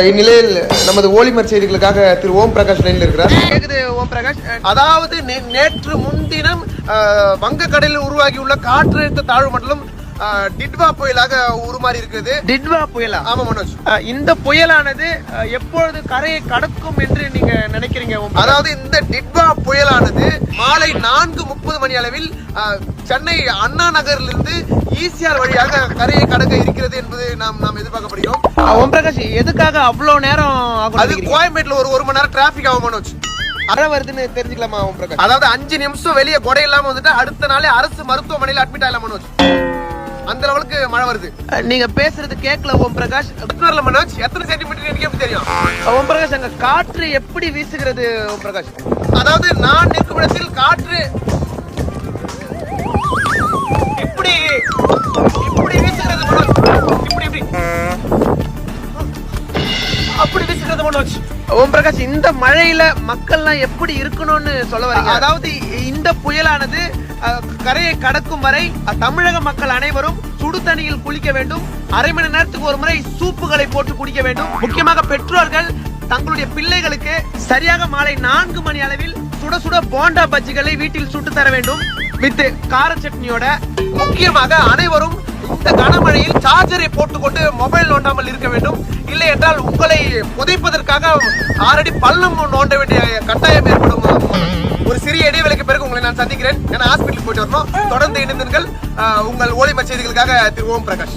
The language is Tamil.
இந்நிலையில் நமது ஓலிமர் செய்திகளுக்காக திரு ஓம் பிரகாஷ் லைன்ல இருக்கிறார். கேக்குது ஓம் பிரகாஷ். அதாவது நேற்று முன்தினம் வங்கக்கடலில் உருவாகியுள்ள காற்றழுத்த தாழ்வு மண்டலம் டிட்வா புயலாக உருமாறி இருக்கிறது. டிட்வா புயலா? ஆமா மனோஜ். இந்த புயலானது எப்பொழுது கரையை கடக்கும் என்று நீங்க நினைக்கிறீங்க? அதாவது இந்த டிட்வா புயலானது மாலை 4:30 மணி அளவில் சென்னை அண்ணா நகரிலிருந்து ஈசிஆர் வழியாக கரையை கடக்க இருக்கிறது என்பது நாம் எதிர்பார்க்கப்படுகிறோம். ஓம் பிரகாஷ், எதுக்காக அவ்வளவு நேரம் ஆகும்? அது கோயம்பேட்டில் ஒரு மணி நேரம் டிராபிக் ஆகும் மனோஜ். அரை வருதுன்னு தெரிஞ்சுக்கலாமா ஓம் பிரகாஷ்? அதாவது 5 நிமிஷம் வெளியே கொடை இல்லாம வந்துட்டு அடுத்த நாளே அரசு மருத்துவமனையில் அட்மிட் ஆகலாம் மனோஜ். அந்த லெவலுக்கு மழை வருது. நீங்க பேசுறது கேட்கல ஓம் பிரகாஷ். மனோஜ், எத்தனை சென்டிமீட்டர் எனக்கு எப்படி தெரியும்? ஓம் பிரகாஷ், அங்க காற்று எப்படி வீசுகிறது ஓம் பிரகாஷ்? அதாவது நான் நிற்கும் இடத்தில் காற்று இப்படி வீசுகிறது மனோஜ். இப்படி அப்படி வீசுகிறது மனோஜ். ஓம் பிரகாஷ், இந்த மழையில மக்கள்லாம் எப்படி இருக்கணும்னு சொல்ல வரீங்க? அதாவது இந்த புயலானது கரையை கடக்கும் வரை தமிழக மக்கள் அனைவரும் சுடு தண்ணியில் குளிக்க வேண்டும். அரை மணி நேரத்துக்கு ஒரு முறை சூப்புகளை போட்டு குடிக்க வேண்டும். முக்கியமாக பெற்றோர்கள் தங்களுடைய பிள்ளைகளுக்கு சரியாக மாலை 4 மணி அளவில் சுட சுட போண்டா பஜ்ஜிகளை வீட்டில் சுட்டு தர வேண்டும் வித் கார சட்னியோட. முக்கியமாக அனைவரும் இந்த கனமழையில் சார்ஜரை போட்டுக்கொண்டு மொபைல் நோண்டாமல் இருக்க வேண்டும். இல்லை என்றால் உங்களை புதைப்பதற்காக ஆல்ரெடி பள்ளம் நோண்ட வேண்டிய கட்டாயம் ஏற்படும். ஒரு சிறிய இடைவேளைக்கு பிறகு உங்களை நான் சந்திக்கிறேன். ஏன்னா ஹாஸ்பிட்டலுக்கு போயிட்டு வரணும். தொடர்ந்து இணைந்தீர்கள். உங்கள் ஓலிமர் செய்திகளுக்காக திரு ஓம் பிரகாஷ்.